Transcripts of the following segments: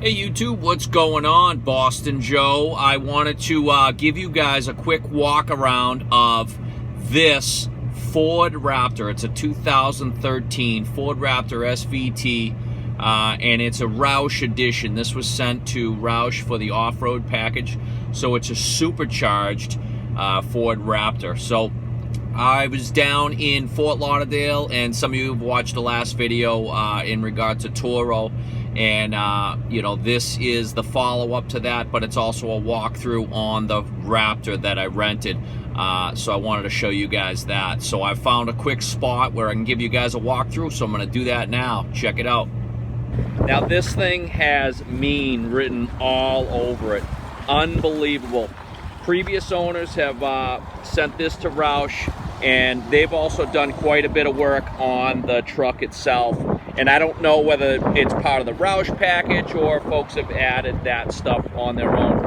Hey YouTube, what's going on? Boston Joe. I wanted to give you guys a quick walk around of this Ford Raptor. It's a 2013 Ford Raptor SVT, and it's a Roush edition. This was sent to Roush for the off-road package, so it's a supercharged Ford Raptor. So I was down in Fort Lauderdale, and some of you have watched the last video in regard to Toro. And you know, this is the follow-up to that, but it's also a walkthrough on the Raptor that I rented. So I wanted to show you guys that. So I found a quick spot where I can give you guys a walkthrough, so I'm going to do that now. Check it out. Now this thing has mean written all over it. Unbelievable. Previous owners have sent this to Roush, and they've also done quite a bit of work on the truck itself. And I don't know whether it's part of the Roush package or folks have added that stuff on their own.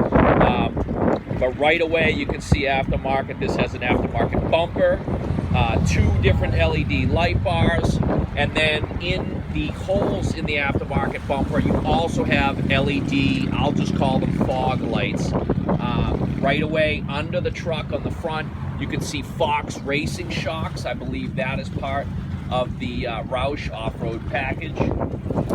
But right away you can see aftermarket. This has an aftermarket bumper, 2 different LED light bars, and then in the holes in the aftermarket bumper you also have LED, I'll just call them fog lights. Right away under the truck on the front you can see Fox Racing shocks. I believe that is part of the Roush off-road package.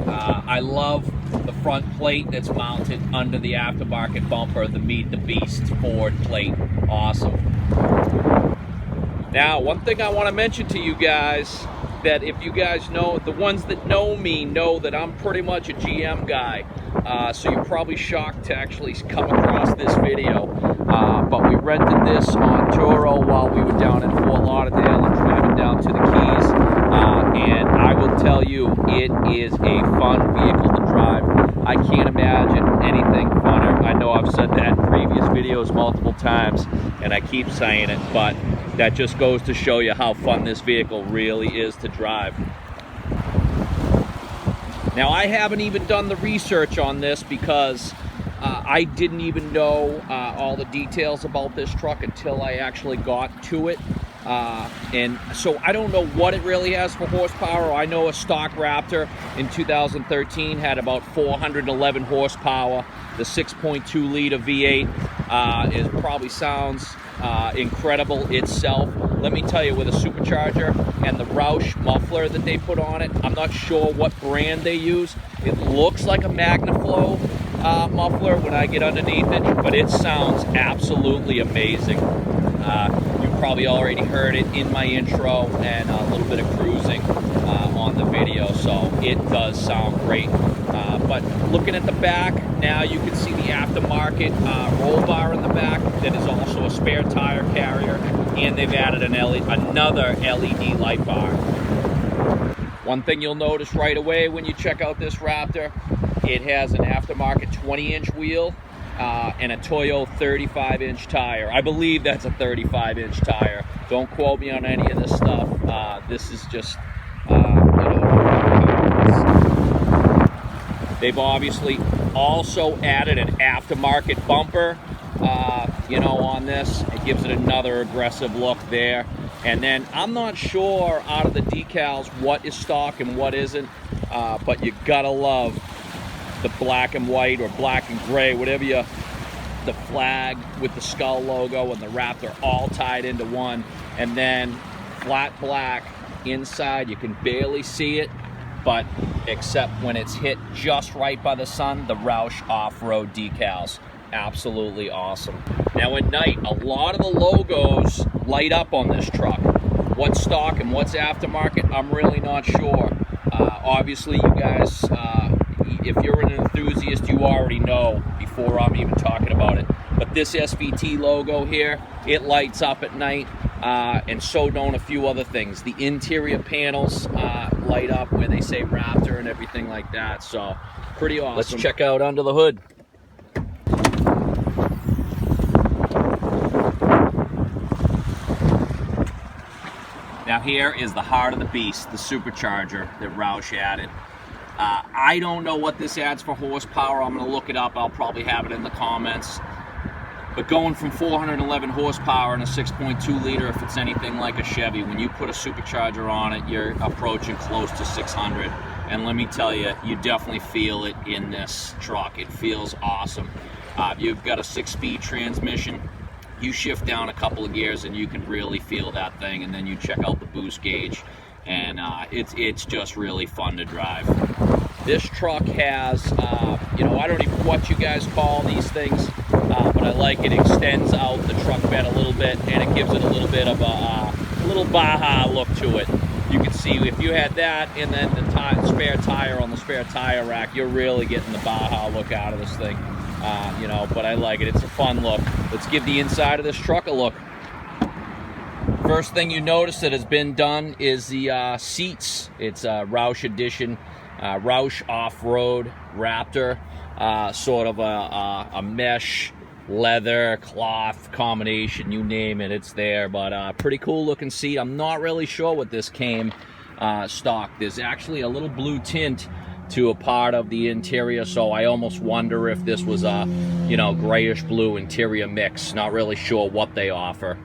I love the front plate that's mounted under the aftermarket bumper, the Meet the Beast Ford plate. Awesome. Now, one thing I want to mention to you guys, that if you guys know, the ones that know me know that I'm pretty much a GM guy. So you're probably shocked to actually come across this video. But we rented this on Toro while we were down in Fort Lauderdale and driving down to the Keys. And I will tell you, it is a fun vehicle to drive. I can't imagine anything funner. I know I've said that in previous videos multiple times, and I keep saying it, but that just goes to show you how fun this vehicle really is to drive. Now, I haven't even done the research on this because I didn't even know all the details about this truck until I actually got to it. And so I don't know what it really has for horsepower. I know a stock Raptor in 2013 had about 411 horsepower. The 6.2 liter V8 it probably sounds incredible itself. Let me tell you, with a supercharger and the Roush muffler that they put on it, I'm not sure what brand they use. It looks like a MagnaFlow muffler when I get underneath it, but it sounds absolutely amazing. You probably already heard it in my intro and a little bit of cruising on the video, so it does sound great. But looking at the back, now you can see the aftermarket roll bar in the back that is also a spare tire carrier, and they've added another LED light bar. One thing you'll notice right away when you check out this Raptor, it has an aftermarket 20-inch wheel and a Toyo 35-inch tire. I believe that's a 35-inch tire. Don't quote me on any of this stuff. This is just, you know, they've obviously also added an aftermarket bumper, you know, on this. It gives it another aggressive look there. And then I'm not sure out of the decals what is stock and what isn't, but you gotta love the black and white or black and gray, whatever you, the flag with the skull logo and the Raptor all tied into one, and then flat black inside. You can barely see it, but except when it's hit just right by the sun, the Roush off-road decals. Absolutely awesome. Now at night, a lot of the logos light up on this truck. What's stock and what's aftermarket, I'm really not sure. Obviously, you guys, if you're an enthusiast, you already know before I'm even talking about it. But this SVT logo here, it lights up at night, and so don't a few other things. The interior panels light up where they say Raptor and everything like that. So pretty awesome. Let's check out under the hood. Now here is the heart of the beast, the supercharger that Roush added. I don't know what this adds for horsepower. I'm going to look it up. I'll probably have it in the comments. But going from 411 horsepower and a 6.2 liter, if it's anything like a Chevy, when you put a supercharger on it, you're approaching close to 600. and let me tell you, you definitely feel it in this truck. It feels awesome. You've got a 6-speed transmission. You shift down a couple of gears and you can really feel that thing, and then you check out the boost gauge, and it's just really fun to drive. This truck has, you know, I don't even know what you guys call these things, but I like it extends out the truck bed a little bit, and it gives it a little bit of a little Baja look to it. You can see if you had that and then the spare tire on the spare tire rack, you're really getting the Baja look out of this thing. You know, but I like it. It's a fun look. Let's give the inside of this truck a look. First thing you notice that has been done is the seats. It's a Roush edition, Roush Off-Road Raptor, sort of a mesh, leather, cloth combination, you name it, it's there. But pretty cool looking seat. I'm not really sure what this came stock. There's actually a little blue tint to a part of the interior, so I almost wonder if this was a, you know, grayish blue interior mix. Not really sure what they offer.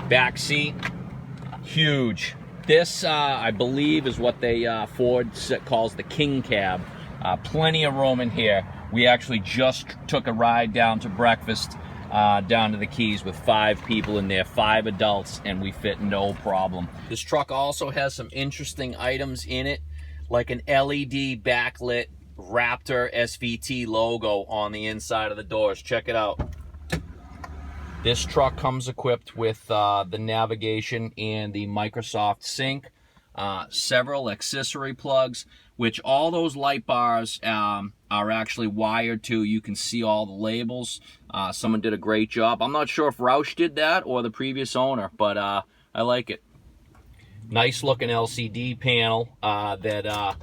Back seat, huge. This I believe is what they Ford calls the king cab. Plenty of room in here. We actually just took a ride down to breakfast down to the Keys with 5 people in there, 5 adults, and we fit no problem. This truck also has some interesting items in it, like an LED backlit Raptor SVT logo on the inside of the doors. Check it out. This truck comes equipped with the navigation and the Microsoft Sync, several accessory plugs, which all those light bars are actually wired to. You can see all the labels. Someone did a great job. I'm not sure if Roush did that or the previous owner, but I like it. Nice looking LCD panel that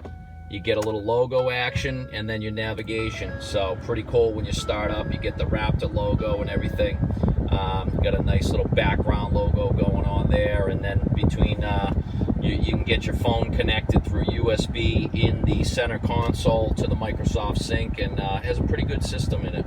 you get a little logo action and then your navigation. So pretty cool when you start up. You get the Raptor logo and everything. Got a nice little background logo going on there, and then between you can get your phone connected through USB in the center console to the Microsoft Sync, and has a pretty good system in it.